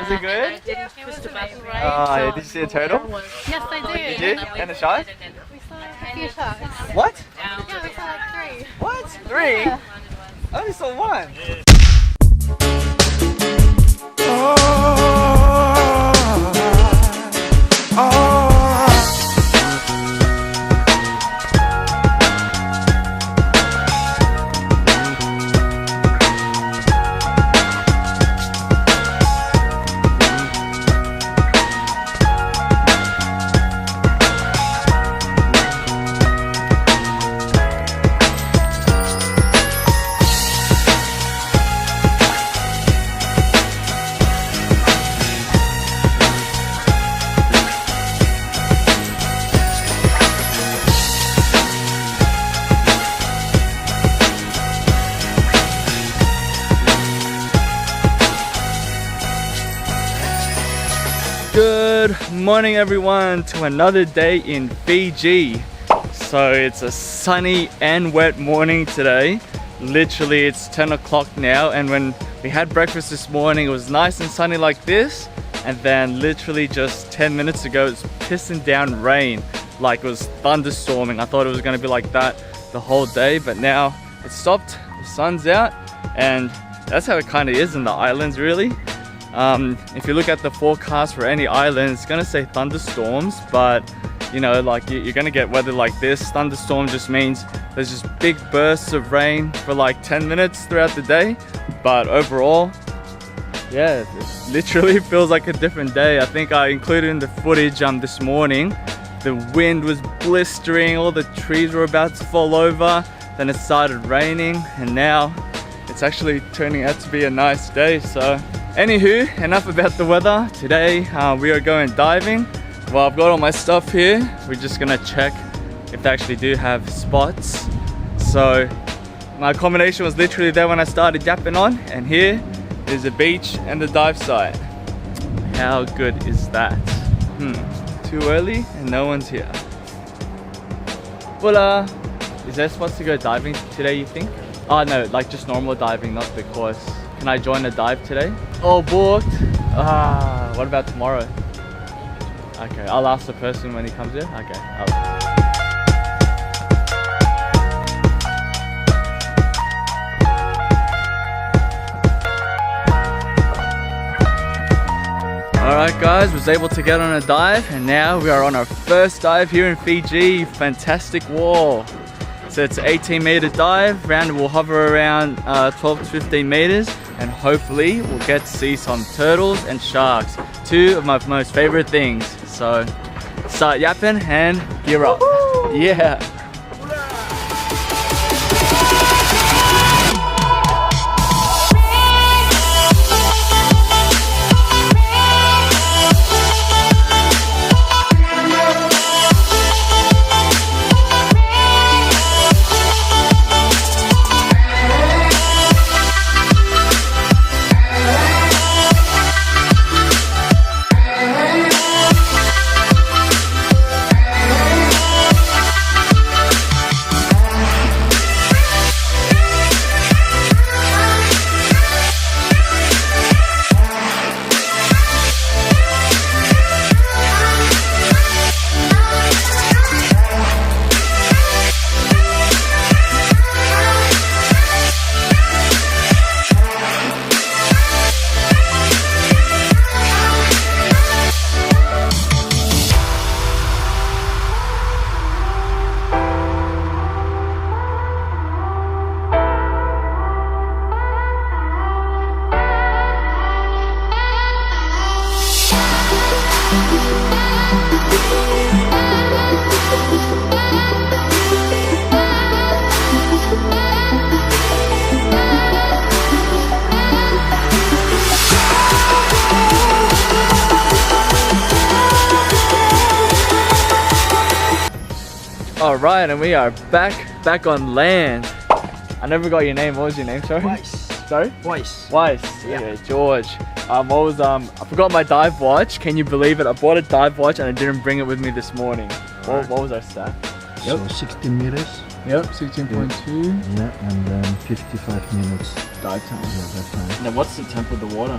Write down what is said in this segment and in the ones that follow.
Was it good? It was amazing. Oh, did you see a turtle? Yes, I did. Did you? And a shark? We saw a few sharks. What? Yeah, we saw like 3. What? 3? Yeah. I only saw 1. Good morning everyone to another day in Fiji. So it's a sunny and wet morning today. Literally it's 10 o'clock now, and when we had breakfast this morning it was nice and sunny like this, and then literally just 10 minutes ago it's pissing down rain, like it was thunderstorming. I thought it was going to be like that the whole day, but now it stopped, the sun's out, and that's how it kind of is in the islands really. If you look at the forecast for any island, it's gonna say thunderstorms, but you know, like you're gonna get weather like this. Thunderstorm just means there's just big bursts of rain for like 10 minutes throughout the day, but overall, yeah, it literally feels like a different day. I think I included in the footage this morning, the wind was blistering, all the trees were about to fall over, then it started raining, and now it's actually turning out to be a nice day. So anywho, enough about the weather. Today we are going diving. Well, I've got all my stuff here. We're just gonna check if they actually do have spots. So my accommodation was literally there when I started yapping on, and here is the beach and the dive site. How good is that? Too early and no one's here. Well, is there spots to go diving today, you think? Oh no, like just normal diving, not the course. Can I join a dive today? All booked. What about tomorrow? Okay, I'll ask the person when he comes here. Okay. Alright guys, was able to get on a dive, and now we are on our first dive here in Fiji. Fantastic wall. So it's an 18-meter dive. Round will hover around 12 to 15 meters, and hopefully we'll get to see some turtles and sharks, 2 of my most favorite things. So start yapping and gear up. Yeah. Alright, and we are back on land. I never got your name. What was your name, sorry? Weiss. Sorry? Weiss. Weiss. Yeah. Okay, George. I forgot my dive watch. Can you believe it? I bought a dive watch and I didn't bring it with me this morning. What was our stat? So 16 meters. Yep, 16.2. Yeah, and then 55 minutes dive time. Yeah, dive time. Now what's the temp of the water?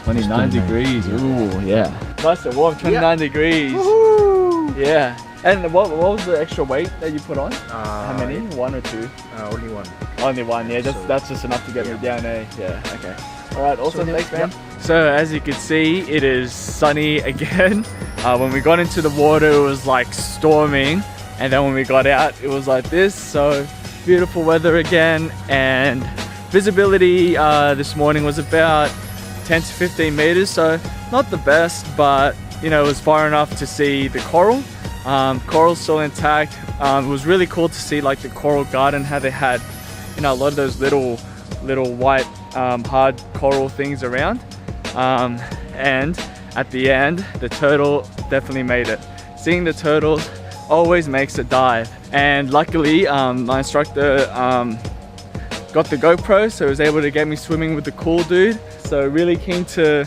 29 degrees. Ooh, yeah. Nice and warm, 29 degrees. Woohoo! Yeah. And what was the extra weight that you put on? How many? One or two? Only one. Only one, yeah. So- That's just enough to get me down, eh? Yeah, okay. Alright, awesome, So, thanks man. yep. So as you can see, it is sunny again. When we got into the water, it was like storming. And then when we got out, it was like this. So beautiful weather again. And visibility this morning was about 10 to 15 meters. So not the best, but you know, it was far enough to see the coral. Coral's still intact. It was really cool to see like the coral garden, how they had, you know, a lot of those little white hard coral things around. And at the end, the turtle definitely made it. Seeing the turtles always makes a dive. And luckily, my instructor got the GoPro, so he was able to get me swimming with the cool dude. So really keen to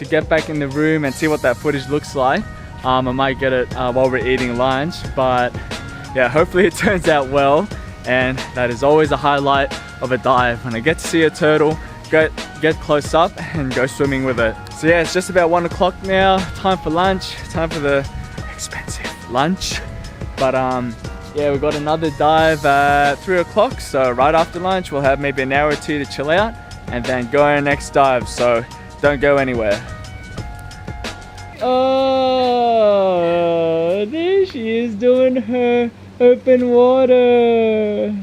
get back in the room and see what that footage looks like. I might get it while we're eating lunch, but yeah, hopefully it turns out well. And that is always a highlight of a dive, when I get to see a turtle, get close up and go swimming with it. So yeah, it's just about 1 o'clock now, time for lunch, time for the expensive lunch. But yeah, we got another dive at 3 o'clock, so right after lunch we'll have maybe an hour or two to chill out and then go on our next dive, so don't go anywhere. Oh, there she is doing her open water.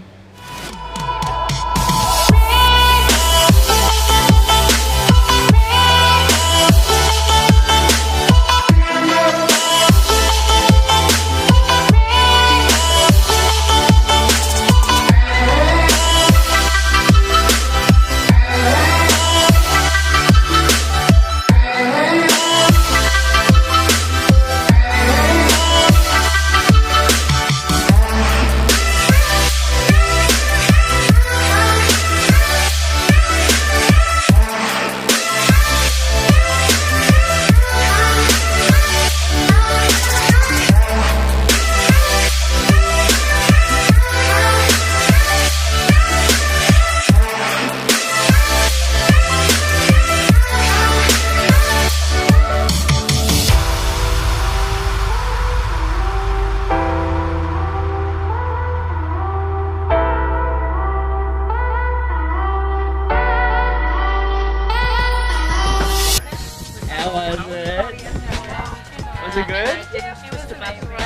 Was it good?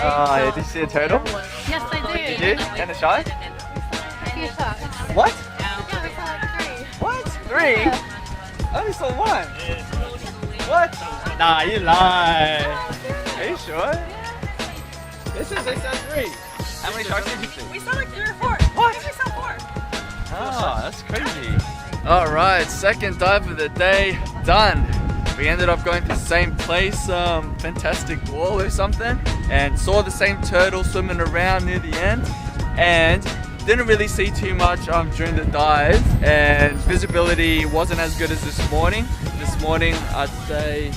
Oh, yeah, did you see a turtle? Yes, I did. Did you? And a shark? A few shots. What? Yeah, we saw like 3. What? 3? I only saw 1. What? Nah, you lie. Are you sure? This is, they said 3. How many sharks did you see? We saw like 3 or 4. What? I think we saw 4. Oh, that's crazy. Alright, second dive of the day done. We ended up going to the same place, Fantastic Wall or something, and saw the same turtle swimming around near the end, and didn't really see too much during the dive, and visibility wasn't as good as this morning. This morning I'd say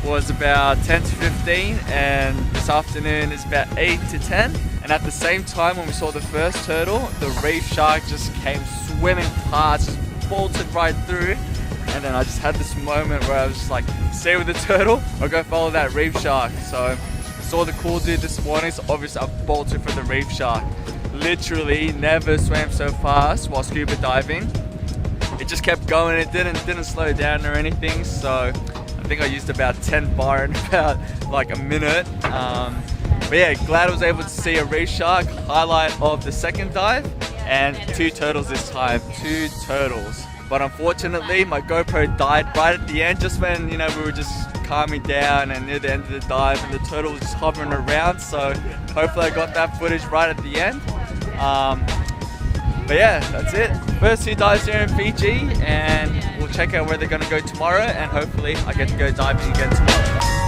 was about 10 to 15, and this afternoon is about 8 to 10. And at the same time, when we saw the first turtle, the reef shark just came swimming past, just bolted right through. And then I just had this moment where I was just like, stay with the turtle or go follow that reef shark. So saw the cool dude this morning, so obviously I bolted for the reef shark. Literally never swam so fast while scuba diving. It just kept going, it didn't slow down or anything. So I think I used about 10 bar in about like a minute. But yeah, glad I was able to see a reef shark, highlight of the second dive, and 2 turtles this time, 2 turtles. But unfortunately, my GoPro died right at the end, just when, you know, we were just calming down and near the end of the dive, and the turtle was just hovering around. So hopefully I got that footage right at the end. But yeah, that's it. First 2 dives here in Fiji, and we'll check out where they're gonna go tomorrow, and hopefully I get to go diving again tomorrow.